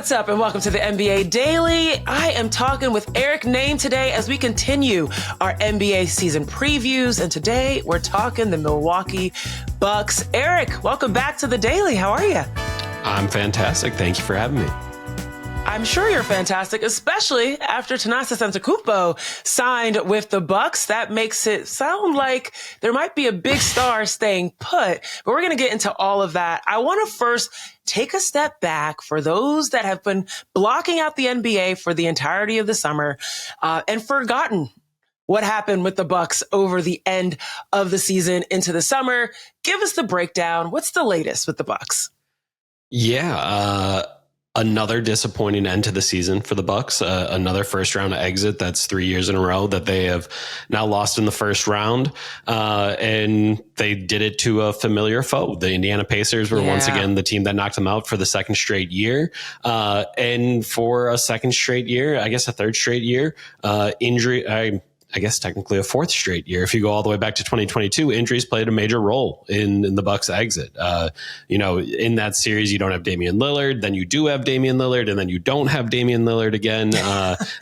What's up, and welcome to the NBA Daily. I am talking with Eric Nehm today as we continue our NBA season previews, and today we're talking the Milwaukee Bucks. Eric, welcome back to the Daily. How are you? I'm fantastic. Thank you for having me. I'm sure you're fantastic, especially after Giannis Antetokounmpo signed with the Bucks. That makes it sound like there might be a big star staying put, but we're going to get into all of that. I want to first take a step back for those that have been blocking out the NBA for the entirety of the summer and forgotten what happened with the Bucks over the end of the season into the summer. Give us the breakdown. What's the latest with the Bucks? Another disappointing end to the season for the Bucks. Another first round exit. That's 3 years in a row that they have now lost in the first round. And they did it to a familiar foe. The Indiana Pacers were once again the team that knocked them out for the second straight year. And for a second straight year, I guess a third straight year, I guess technically a fourth straight year. If you go all the way back to 2022, injuries played a major role in the Bucks' exit. In that series, you don't have Damian Lillard, then you do have Damian Lillard, and then you don't have Damian Lillard again.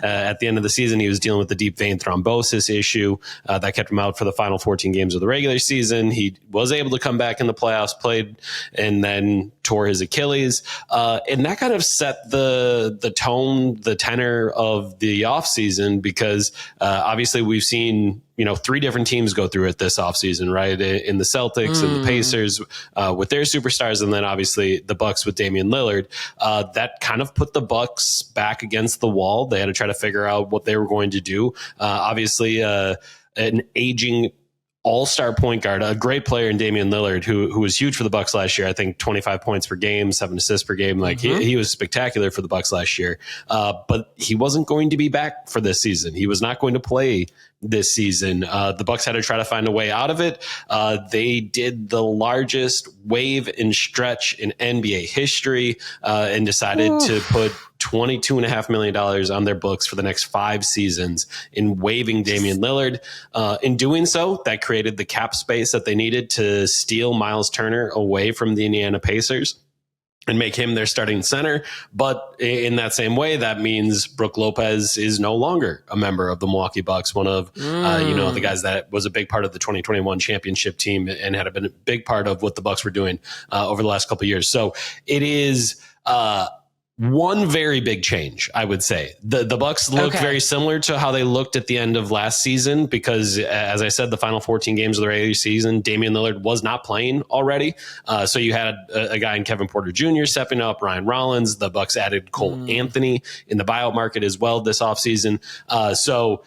At the end of the season, he was dealing with the deep vein thrombosis issue that kept him out for the final 14 games of the regular season. He was able to come back in the playoffs, played, and then tore his Achilles. And that kind of set the tone, the tenor of the offseason, because obviously we've seen, three different teams go through it this offseason, right? In the Celtics and the Pacers with their superstars, and then obviously the Bucks with Damian Lillard. That kind of put the Bucks back against the wall. They had to try to figure out what they were going to do. Obviously, an aging all-star point guard, a great player in Damian Lillard, who was huge for the Bucks last year. I think 25 points per game, 7 assists per game. He was spectacular for the Bucks last year. But he wasn't going to be back for this season. He was not going to play this season. The Bucks had to try to find a way out of it. They did the largest wave and stretch in NBA history and decided to put $22.5 million on their books for the next 5 seasons in waiving Damian Lillard. In doing so, that created the cap space that they needed to steal Myles Turner away from the Indiana Pacers and make him their starting center. But in that same way, that means Brook Lopez is no longer a member of the Milwaukee Bucks, one of the guys that was a big part of the 2021 championship team and had been a big part of what the Bucks were doing over the last couple of years. So it is one very big change, I would say. The Bucks look very similar to how they looked at the end of last season because, as I said, the final 14 games of the regular season, Damian Lillard was not playing already. So you had a guy in Kevin Porter Jr. stepping up, Ryan Rollins. The Bucks added Cole Anthony in the buyout market as well this offseason. So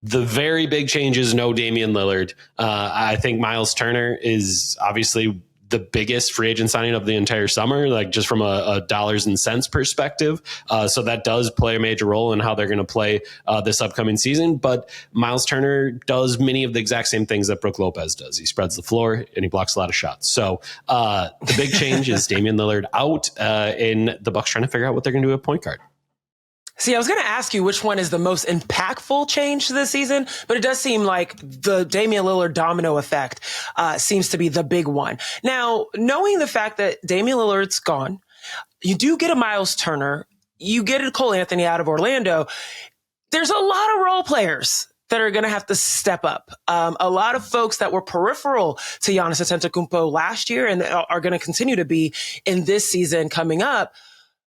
the very big change is no Damian Lillard. I think Myles Turner is obviously the biggest free agent signing of the entire summer, like just from a dollars and cents perspective. So that does play a major role in how they're going to play this upcoming season. But Myles Turner does many of the exact same things that Brook Lopez does. He spreads the floor and he blocks a lot of shots. So the big change is Damian Lillard out and the Bucks trying to figure out what they're going to do at point guard. See, I was going to ask you which one is the most impactful change to this season, but it does seem like the Damian Lillard domino effect seems to be the big one. Now, knowing the fact that Damian Lillard's gone, you do get a Myles Turner, you get a Cole Anthony out of Orlando. There's a lot of role players that are going to have to step up. A lot of folks that were peripheral to Giannis Antetokounmpo last year and are going to continue to be in this season coming up.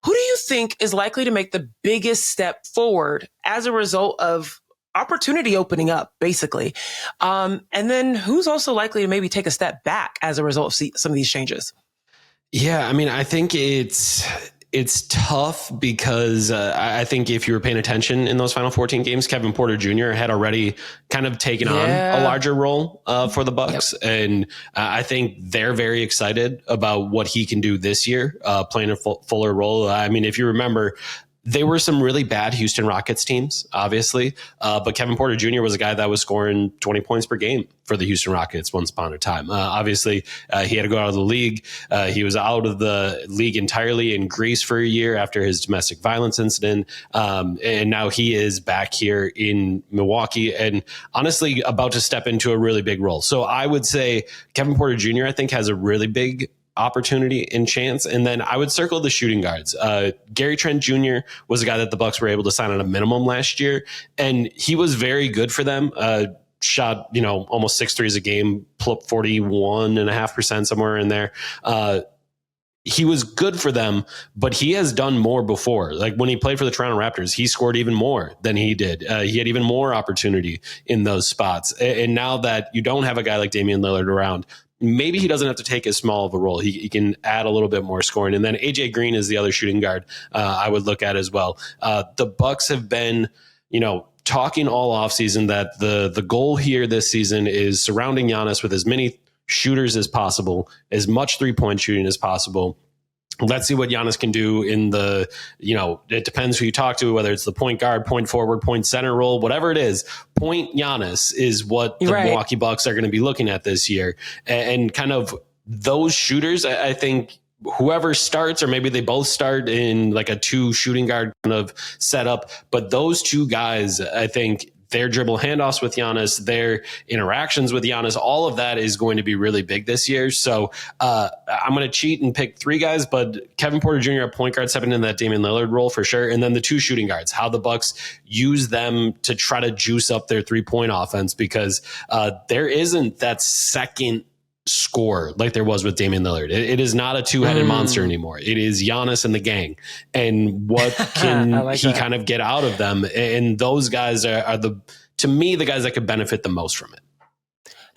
Who do you think is likely to make the biggest step forward as a result of opportunity opening up, basically? And then who's also likely to maybe take a step back as a result of some of these changes? Yeah, I mean, I think it's tough because I think if you were paying attention in those final 14 games, Kevin Porter Jr. had already kind of taken on a larger role for the Bucks. Yep. And I think they're very excited about what he can do this year, playing a fuller role. I mean, if you remember, They were some really bad Houston Rockets teams, obviously. But Kevin Porter Jr. was a guy that was scoring 20 points per game for the Houston Rockets once upon a time. Obviously, he had to go out of the league. He was out of the league entirely in Greece for a year after his domestic violence incident. And now he is back here in Milwaukee and honestly about to step into a really big role. So I would say Kevin Porter Jr., I think, has a really big opportunity and chance. And then I would circle the shooting guards. Gary Trent Jr. was a guy that the Bucks were able to sign on a minimum last year, and he was very good for them. Shot, almost 6 threes a game, 41.5%, somewhere in there. He was good for them, but he has done more before. Like when he played for the Toronto Raptors, he scored even more than he did. He had even more opportunity in those spots. And now that you don't have a guy like Damian Lillard around, maybe he doesn't have to take as small of a role. He can add a little bit more scoring. And then AJ Green is the other shooting guard I would look at as well. The Bucks have been, talking all offseason that the goal here this season is surrounding Giannis with as many shooters as possible, as much 3-point shooting as possible. Let's see what Giannis can do in the, it depends who you talk to, whether it's the point guard, point forward, point center role, whatever it is. Point Giannis is what the Milwaukee Bucks are going to be looking at this year. And kind of those shooters, I think whoever starts, or maybe they both start in like a 2 shooting guard kind of setup. But those 2 guys, I think, their dribble handoffs with Giannis, their interactions with Giannis, all of that is going to be really big this year. So I'm going to cheat and pick 3 guys, but Kevin Porter Jr. at point guard stepping into that Damian Lillard role for sure. And then the 2 shooting guards, how the Bucks use them to try to juice up their 3-point offense, because there isn't that second score like there was with Damian Lillard. It is not a 2-headed monster anymore. It is Giannis and the gang, and what can he kind of get out of them. And those guys are to me, the guys that could benefit the most from it.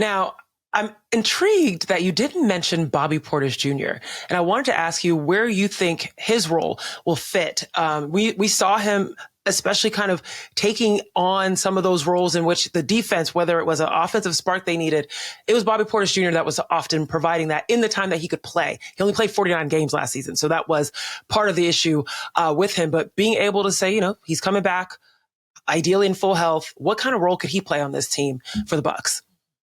Now, I'm intrigued that you didn't mention Bobby Portis Jr. And I wanted to ask you where you think his role will fit. We saw him especially kind of taking on some of those roles in which the defense, whether it was an offensive spark they needed, it was Bobby Portis Jr. that was often providing that in the time that he could play. He only played 49 games last season, so that was part of the issue with him. But being able to say, he's coming back, ideally in full health, what kind of role could he play on this team for the Bucks?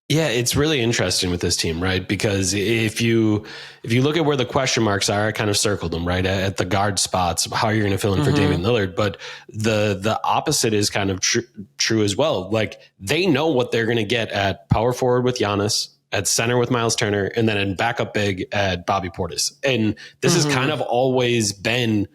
Yeah, it's really interesting with this team, right? Because if you look at where the question marks are, I kind of circled them, right? At the guard spots, how you're going to fill in for Damian Lillard. But the opposite is kind of true as well. Like, they know what they're going to get at power forward with Giannis, at center with Myles Turner, and then in backup big at Bobby Portis. And this has kind of always been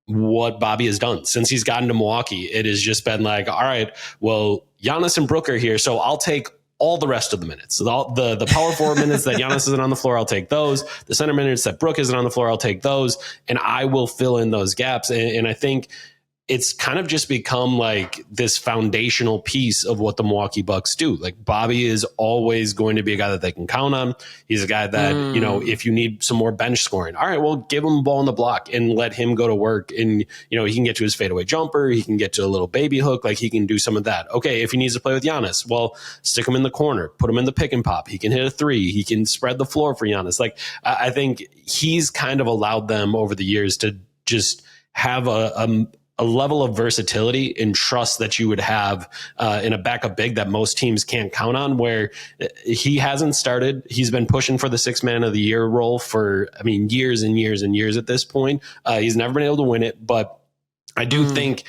what Bobby has done since he's gotten to Milwaukee. It has just been like, all right, well, Giannis and Brook are here, so I'll take all the rest of the minutes. The power forward minutes that Giannis isn't on the floor, I'll take those. The center minutes that Brook isn't on the floor, I'll take those. And I will fill in those gaps. And I think it's kind of just become like this foundational piece of what the Milwaukee Bucks do. Like, Bobby is always going to be a guy that they can count on. He's a guy that, if you need some more bench scoring, all right, well, give him the ball in the block and let him go to work. And, he can get to his fadeaway jumper. He can get to a little baby hook. Like, he can do some of that. Okay, if he needs to play with Giannis, well, stick him in the corner, put him in the pick and pop. He can hit a 3. He can spread the floor for Giannis. Like, I think he's kind of allowed them over the years to just have a level of versatility and trust that you would have in a backup big that most teams can't count on, where he hasn't started. He's been pushing for the 6th man of the year role for, years and years and years at this point. He's never been able to win it, but I do think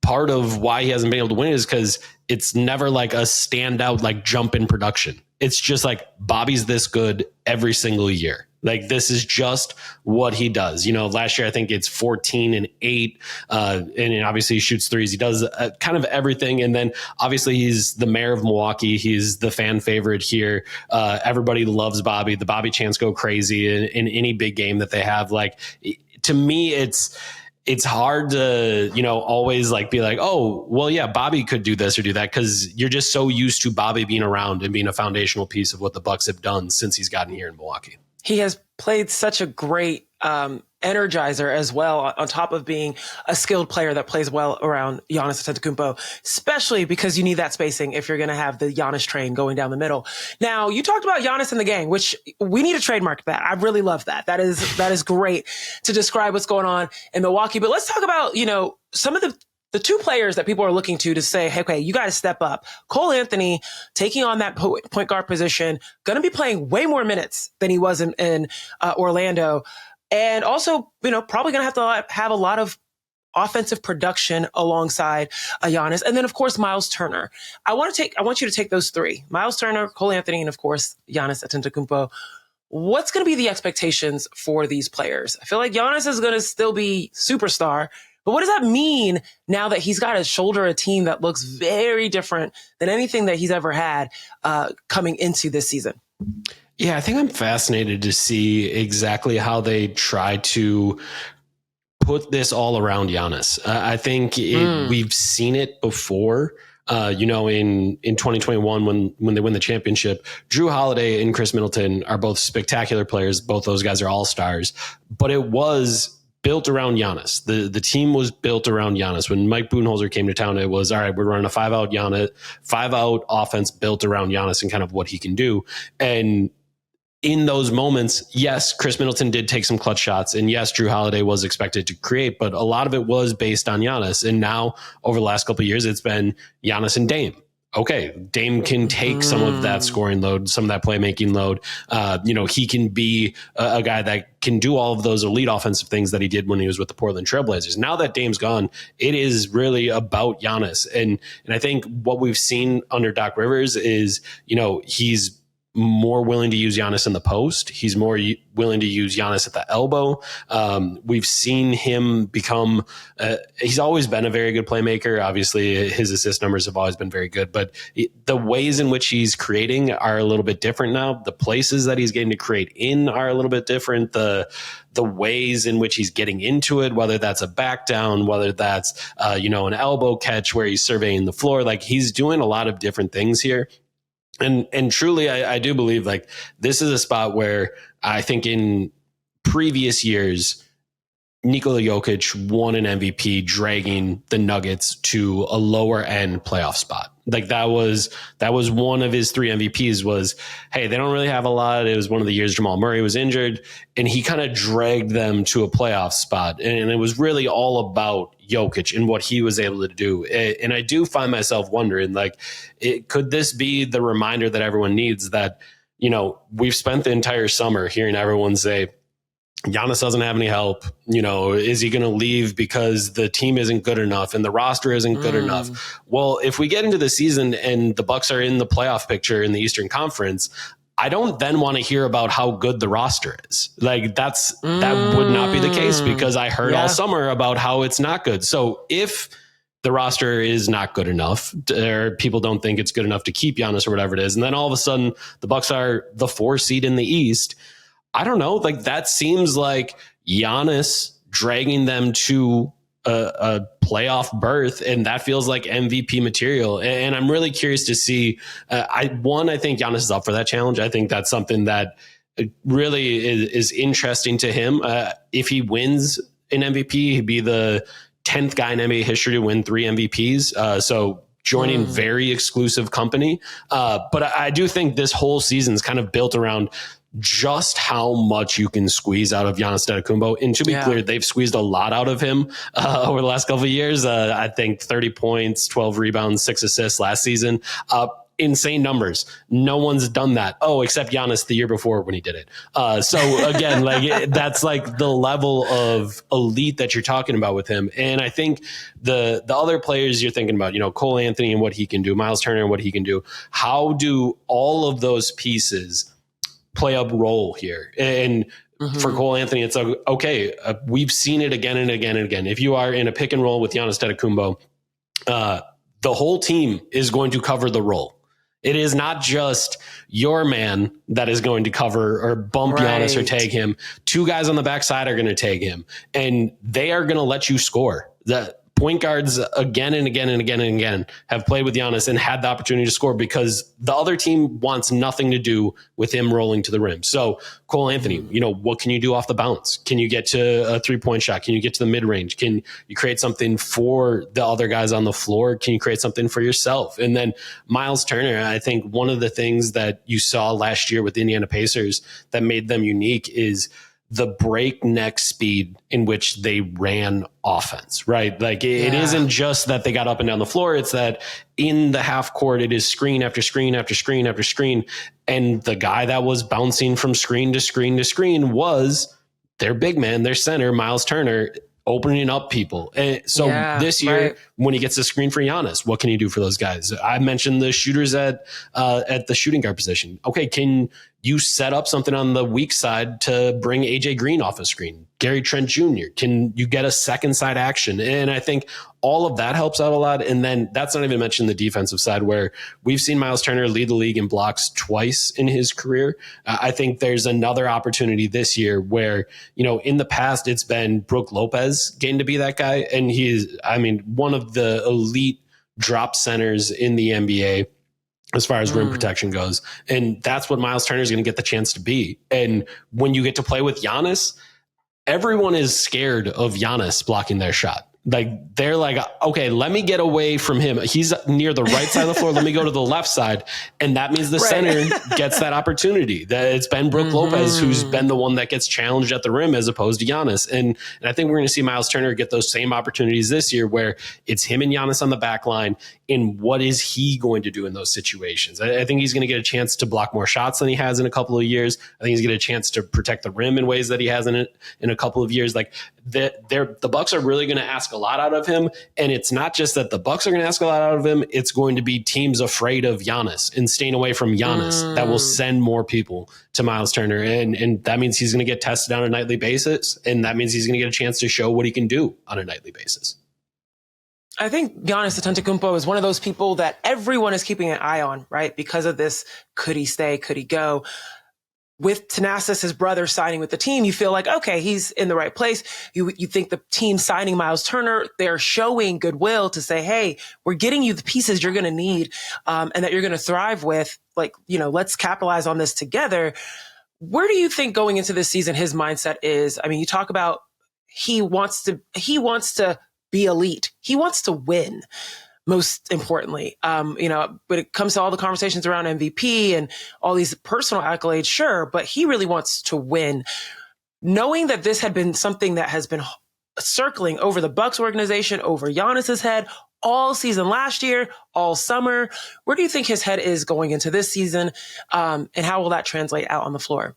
part of why he hasn't been able to win it is because it's never like a standout, like, jump in production. It's just like, Bobby's this good every single year. Like, this is just what he does. Last year, I think it's 14 and 8. And obviously he shoots 3s. He does kind of everything. And then obviously he's the mayor of Milwaukee. He's the fan favorite here. Everybody loves Bobby. The Bobby chants go crazy in any big game that they have. Like, to me, it's hard to, always like be like, oh, well, yeah, Bobby could do this or do that, because you're just so used to Bobby being around and being a foundational piece of what the Bucks have done since he's gotten here in Milwaukee. He has played such a great energizer as well, on top of being a skilled player that plays well around Giannis Antetokounmpo, especially because you need that spacing if you're going to have the Giannis train going down the middle. Now, you talked about Giannis and the gang, which we need to trademark that. I really love that. That is great to describe what's going on in Milwaukee. But let's talk about, some of the 2 players that people are looking to say, hey, okay, you got to step up. Cole Anthony taking on that point guard position, going to be playing way more minutes than he was in Orlando. And also, probably going to have a lot of offensive production alongside Giannis. And then, of course, Myles Turner. I want you to take those 3, Myles Turner, Cole Anthony, and of course, Giannis Antetokounmpo. what's going to be the expectations for these players? I feel like Giannis is going to still be superstar, but what does that mean now that he's got to shoulder a team that looks very different than anything that he's ever had coming into this season? Yeah, I think I'm fascinated to see exactly how they try to put this all around Giannis. I think we've seen it before. In 2021, when they win the championship, Drew Holiday and Chris Middleton are both spectacular players. Both those guys are all stars, but it was built around Giannis. The team was built around Giannis. When Mike Budenholzer came to town, it was, all right, we're running a 5-out offense built around Giannis and kind of what he can do. And in those moments, yes, Chris Middleton did take some clutch shots, and yes, Drew Holiday was expected to create, but a lot of it was based on Giannis. And now, over the last couple of years, it's been Giannis and Dame. Okay, Dame can take some of that scoring load, some of that playmaking load. He can be a guy that can do all of those elite offensive things that he did when he was with the Portland Trailblazers. Now that Dame's gone, it is really about Giannis. And I think what we've seen under Doc Rivers is, he's more willing to use Giannis in the post. He's more willing to use Giannis at the elbow. We've seen him become, he's always been a very good playmaker. Obviously, his assist numbers have always been very good, but the ways in which he's creating are a little bit different now. The places that he's getting to create in are a little bit different. The ways in which he's getting into it, whether that's a back down, whether that's, an elbow catch where he's surveying the floor, like he's doing a lot of different things here. And truly, I do believe like this is a spot where I think in previous years, Nikola Jokic won an MVP dragging the Nuggets to a lower end playoff spot. Like that was one of his 3 MVPs was, hey, they don't really have a lot. It was one of the years Jamal Murray was injured, and he kind of dragged them to a playoff spot. And it was really all about Jokic and what he was able to do. And I do find myself wondering, like, could this be the reminder that everyone needs that, we've spent the entire summer hearing everyone say, Giannis doesn't have any help. Is he going to leave because the team isn't good enough and the roster isn't good enough? Well, if we get into the season and the Bucks are in the playoff picture in the Eastern Conference, I don't then want to hear about how good the roster is. Like that would not be the case because I heard all summer about how it's not good. So if the roster is not good enough, or people don't think it's good enough to keep Giannis or whatever it is, and then all of a sudden the Bucks are the 4 seed in the East, I don't know. Like that seems like Giannis dragging them to a playoff berth, and that feels like MVP material. And I'm really curious to see. I think Giannis is up for that challenge. I think that's something that really is interesting to him. If he wins an MVP, he'd be the 10th guy in NBA history to win 3 MVPs. So joining very exclusive company. But I do think this whole season is kind of built around just how much you can squeeze out of Giannis Antetokounmpo. And to be clear, they've squeezed a lot out of him over the last couple of years. I think 30 points, 12 rebounds, 6 assists last season. Insane numbers. No one's done that. Oh, except Giannis the year before when he did it. So again, that's like the level of elite that you're talking about with him. And I think the other players you're thinking about, Cole Anthony and what he can do, Myles Turner and what he can do. How do all of those pieces play a role here? And for Cole Anthony, it's okay. We've seen it again and again and again. If you are in a pick and roll with Giannis Antetokounmpo, the whole team is going to cover the role. It is not just your man that is going to cover or bump Giannis or tag him. 2 guys on the backside are going to tag him, and they are going to let you score. The point guards again and again and again and again have played with Giannis and had the opportunity to score because the other team wants nothing to do with him rolling to the rim. So Cole Anthony, what can you do off the bounce? Can you get to a 3-point shot? Can you get to the mid range? Can you create something for the other guys on the floor? Can you create something for yourself? And then Myles Turner, I think one of the things that you saw last year with the Indiana Pacers that made them unique is the breakneck speed in which they ran offense, right? Like it isn't just that they got up and down the floor. It's that in the half court, it is screen after screen after screen after screen. And the guy that was bouncing from screen to screen to screen was their big man, their center, Myles Turner, opening up people. And so this year, when he gets a screen for Giannis, what can he do for those guys? I mentioned the shooters at the shooting guard position. Okay, can you set up something on the weak side to bring AJ Green off a screen? Gary Trent Jr. Can you get a second side action? And I think all of that helps out a lot. And then that's not even mentioned the defensive side, where we've seen Myles Turner lead the league in blocks twice in his career. I think there's another opportunity this year where, in the past, it's been Brook Lopez getting to be that guy. And he is, one of the elite drop centers in the NBA as far as rim protection goes. And that's what Myles Turner is going to get the chance to be. And when you get to play with Giannis, everyone is scared of Giannis blocking their shot. Like, they're like, okay, let me get away from him. He's near the right side of the floor. Let me go to the left side. And that means the center gets that opportunity. That it's been Brook Lopez who's been the one that gets challenged at the rim as opposed to Giannis. And I think we're going to see Myles Turner get those same opportunities this year, where it's him and Giannis on the back line. And what is he going to do in those situations? I think he's going to get a chance to block more shots than he has in a couple of years. I think he's going to get a chance to protect the rim in ways that he hasn't in a couple of years. Like, the Bucks are really going to ask a lot out of him. And it's not just that the Bucks are going to ask a lot out of him. It's going to be teams afraid of Giannis and staying away from Giannis that will send more people to Myles Turner. And that means he's going to get tested on a nightly basis. And that means he's going to get a chance to show what he can do on a nightly basis. I think Giannis Antetokounmpo is one of those people that everyone is keeping an eye on, right? Because of this, could he stay? Could he go? With Thanasis, his brother, signing with the team, you feel like, okay, he's in the right place. You think the team signing Myles Turner, they're showing goodwill to say, hey, we're getting you the pieces you're going to need and that you're going to thrive with. Like, let's capitalize on this together. Where do you think going into this season his mindset is? I mean, you talk about he wants to be elite. He wants to win, most importantly. When it comes to all the conversations around MVP and all these personal accolades, sure, but he really wants to win. Knowing that this had been something that has been circling over the Bucks organization, over Giannis's head all season last year, all summer, where do you think his head is going into this season? And how will that translate out on the floor?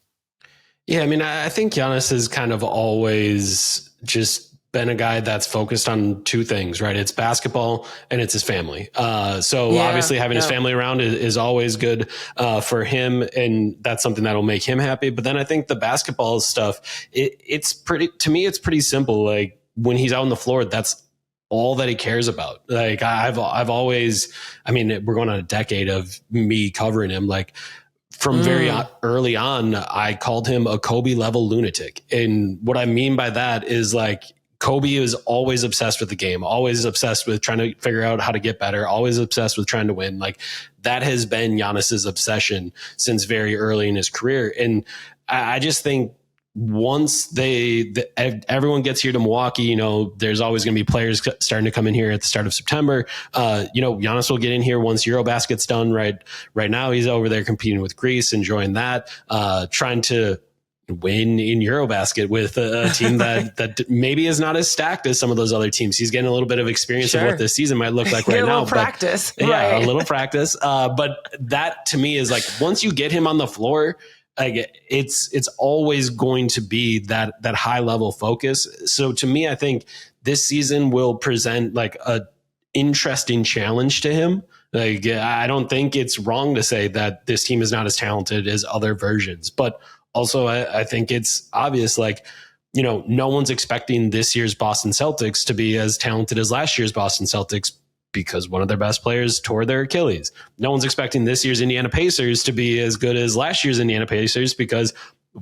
Yeah, I think Giannis has kind of always just been a guy that's focused on two things, right? It's basketball and it's his family. Obviously having his family around is always good for him. And that's something that'll make him happy. But then I think the basketball stuff, it's pretty simple. Like, when he's out on the floor, that's all that he cares about. Like, I've always, we're going on a decade of me covering him. Like, from very early on, I called him a Kobe level lunatic. And what I mean by that is, like, Kobe is always obsessed with the game, always obsessed with trying to figure out how to get better, always obsessed with trying to win. Like, that has been Giannis's obsession since very early in his career. And I just think once everyone gets here to Milwaukee, there's always going to be players starting to come in here at the start of September. Giannis will get in here once Eurobasket's done. Right now, he's over there competing with Greece, enjoying that, trying to win in Eurobasket with a team that maybe is not as stacked as some of those other teams. He's getting a little bit of experience of what this season might look like right now. Practice. A little practice. But that, to me, is like, once you get him on the floor, like, it's always going to be that high level focus. So to me, I think this season will present like a interesting challenge to him. Like, I don't think it's wrong to say that this team is not as talented as other versions, but also, I think it's obvious, like, no one's expecting this year's Boston Celtics to be as talented as last year's Boston Celtics because one of their best players tore their Achilles. No one's expecting this year's Indiana Pacers to be as good as last year's Indiana Pacers because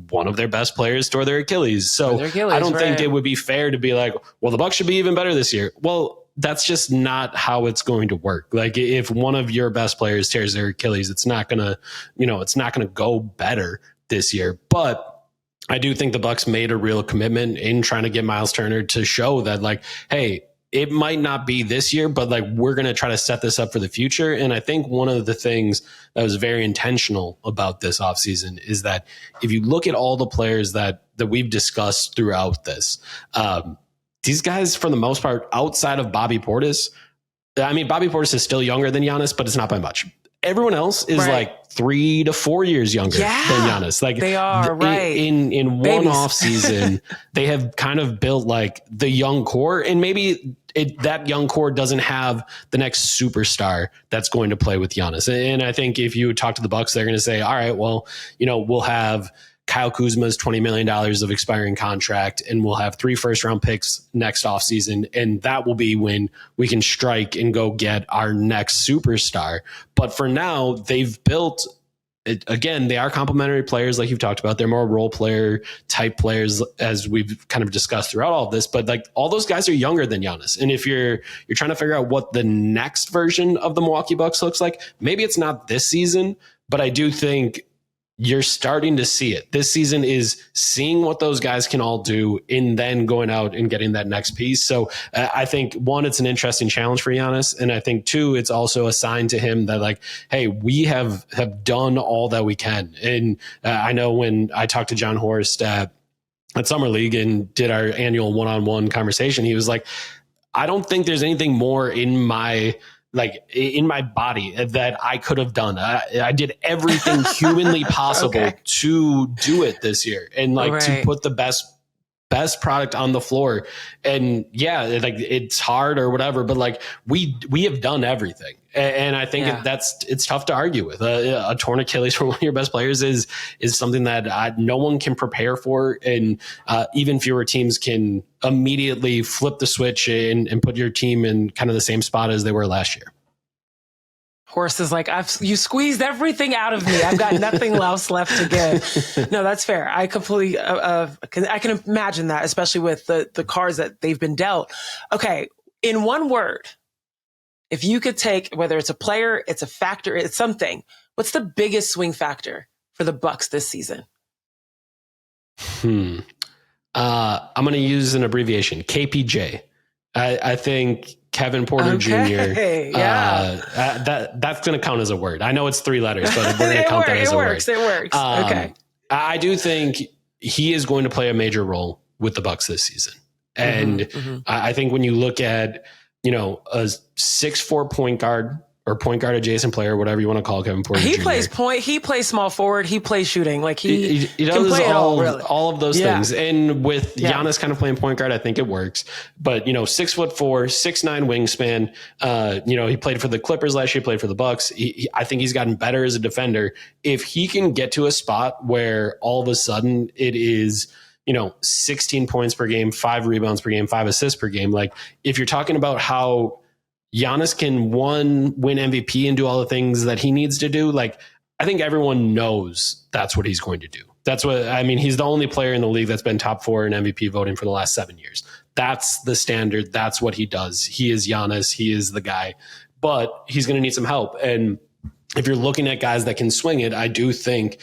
one of their best players tore their Achilles. So I don't think it would be fair to be like, well, the Bucks should be even better this year. Well, that's just not how it's going to work. Like, if one of your best players tears their Achilles, it's not going to go better this year. But I do think the Bucks made a real commitment in trying to get Myles Turner to show that, like, hey, it might not be this year, but like, we're going to try to set this up for the future. And I think one of the things that was very intentional about this offseason is that if you look at all the players that we've discussed throughout this, these guys, for the most part, outside of Bobby Portis, Bobby Portis is still younger than Giannis, but it's not by much. everyone else is like 3 to 4 years younger than Giannis. Like they are right in one off season, they have kind of built like the young core, and maybe that young core doesn't have the next superstar that's going to play with Giannis. And I think if you talk to the Bucks, they're going to say, all right, well, we'll have Kyle Kuzma's $20 million of expiring contract, and we'll have 3 first-round picks next offseason, and that will be when we can strike and go get our next superstar. But for now, they've built it, again, they are complementary players, like you've talked about. They're more role player type players, as we've kind of discussed throughout all of this. But like all those guys are younger than Giannis, and if you're trying to figure out what the next version of the Milwaukee Bucks looks like, maybe it's not this season, but I do think you're starting to see it. This season is seeing what those guys can all do and then going out and getting that next piece. So I think, one, it's an interesting challenge for Giannis. And I think, two, it's also a sign to him that like, hey, we have done all that we can. And I know when I talked to John Horst at Summer League and did our annual one-on-one conversation, he was like, I don't think there's anything more in my body that I could have done. I did everything humanly possible to do it this year, and to put the best product on the floor. And yeah, like it's hard or whatever, but like we have done everything. And I think it's tough to argue with. A torn Achilles for one of your best players is something that no one can prepare for, and even fewer teams can immediately flip the switch and put your team in kind of the same spot as they were last year. Horst is like, you squeezed everything out of me. I've got nothing else left to give. No, that's fair. I completely, I can imagine that, especially with the cards that they've been dealt. Okay, in one word, if you could take, whether it's a player, it's a factor, it's something, what's the biggest swing factor for the Bucks this season? I'm going to use an abbreviation, KPJ. I think Kevin Porter Jr. That's going to count as a word. I know it's 3 letters, but we're going to count that as a word. It works. Okay. I do think he is going to play a major role with the Bucks this season. And I think when you look at, a 6'4" point guard or point guard adjacent player, whatever you want to call Kevin Porter Jr. Plays point. He plays small forward. He plays shooting. Like he does can play all of those things. And with Giannis kind of playing point guard, I think it works. But 6'4", 6'9" wingspan. He played for the Clippers last year. Played for the Bucks. I think he's gotten better as a defender. If he can get to a spot where all of a sudden it is 16 points per game, 5 rebounds per game, 5 assists per game. Like if you're talking about how Giannis can win MVP and do all the things that he needs to do, like I think everyone knows that's what he's going to do. That's what, I mean, he's the only player in the league that's been top 4 in MVP voting for the last 7 years. That's the standard. That's what he does. He is Giannis. He is the guy, but he's going to need some help. And if you're looking at guys that can swing it, I do think,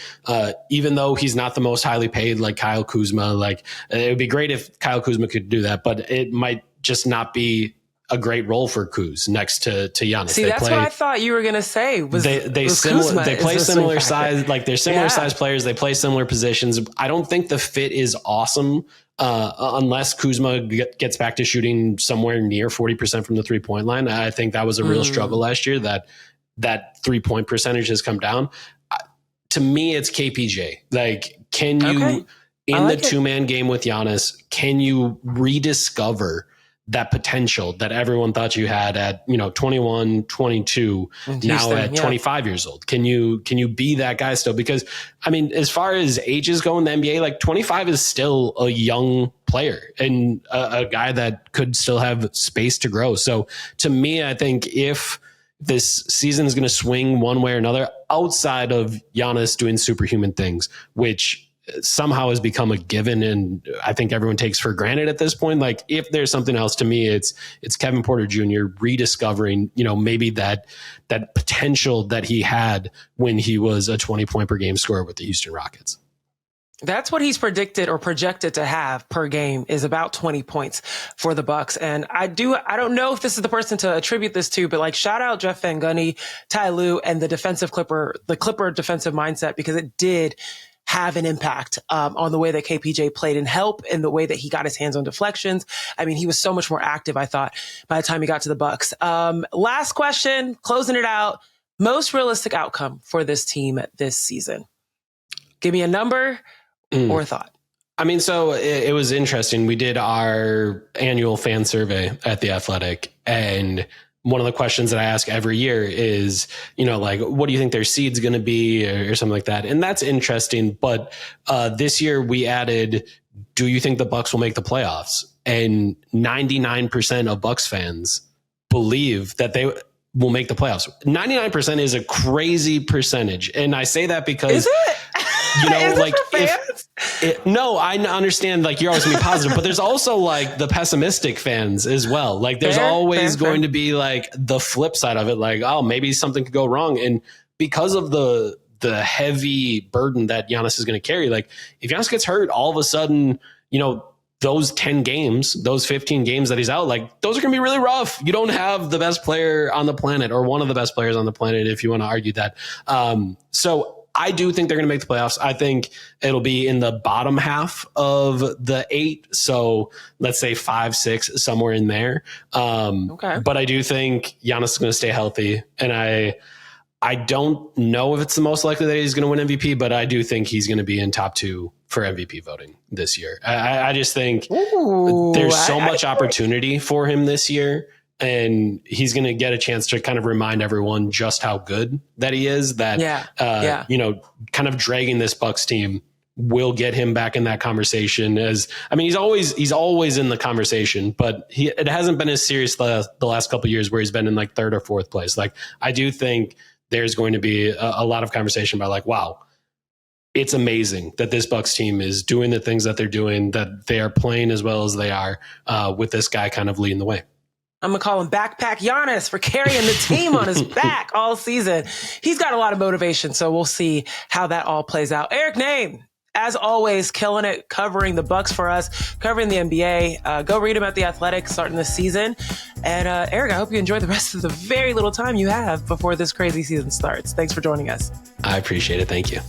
even though he's not the most highly paid like Kyle Kuzma, like it would be great if Kyle Kuzma could do that, but it might just not be a great role for Kuz next to Giannis. See, that's what I thought you were going to say. They play similar size, like they're similar size players. They play similar positions. I don't think the fit is awesome unless Kuzma gets back to shooting somewhere near 40% from the 3-point line. I think that was a real struggle last year. That 3-point percentage has come down. To me, it's KPJ. Like, can you, in the 2-man game with Giannis, can you rediscover that potential that everyone thought you had at 21, 22, now at 25 years old? Can you be that guy still? Because I mean, as far as ages go in the NBA, like 25 is still a young player and a guy that could still have space to grow. So to me, I think if this season is going to swing one way or another, outside of Giannis doing superhuman things, which somehow has become a given and I think everyone takes for granted at this point. Like if there's something else, to me, it's Kevin Porter Jr. rediscovering, maybe that potential that he had when he was a 20-point per game scorer with the Houston Rockets. That's what he's predicted or projected to have per game, is about 20 points for the Bucks. And I don't know if this is the person to attribute this to, but like shout out Jeff Van Gundy, Ty Lue, and the Clipper defensive mindset, because it did have an impact on the way that KPJ played and help in the way that he got his hands on deflections. I mean, he was so much more active, I thought, by the time he got to the Bucks. Last question, closing it out. Most realistic outcome for this team this season. Give me a number or a thought. I mean, so it was interesting. We did our annual fan survey at The Athletic, and one of the questions that I ask every year is, like, what do you think their seed's going to be or something like that? And that's interesting. But this year we added, do you think the Bucks will make the playoffs? And 99% of Bucks fans believe that they will make the playoffs. 99% is a crazy percentage. And I say that because, is it? Is like, no, I understand, like, you're always gonna be positive, but there's also like the pessimistic fans as well. Like, there's always going to be like the flip side of it. Like, oh, maybe something could go wrong. And because of the heavy burden that Giannis is going to carry, like, if Giannis gets hurt, all of a sudden, those 10 games, those 15 games that he's out, like, those are going to be really rough. You don't have the best player on the planet, or one of the best players on the planet, if you want to argue that. So I do think they're going to make the playoffs. I think it'll be in the bottom half of the 8. So let's say 5, 6, somewhere in there. Okay. But I do think Giannis is going to stay healthy. And I don't know if it's the most likely that he's going to win MVP, but I do think he's going to be in top 2 for MVP voting this year. I just think there's so much opportunity for him this year. And he's going to get a chance to kind of remind everyone just how good that he is, that, kind of dragging this Bucks team will get him back in that conversation. He's always in the conversation, but it hasn't been as serious the last couple of years where he's been in like 3rd or 4th place. Like, I do think there's going to be a lot of conversation about, like, wow, it's amazing that this Bucks team is doing the things that they're doing, that they are playing as well as they are, with this guy kind of leading the way. I'm going to call him Backpack Giannis for carrying the team on his back all season. He's got a lot of motivation, so we'll see how that all plays out. Eric Nehm, as always, killing it, covering the Bucks for us, covering the NBA. Go read him at The Athletic starting this season. And Eric, I hope you enjoy the rest of the very little time you have before this crazy season starts. Thanks for joining us. I appreciate it. Thank you.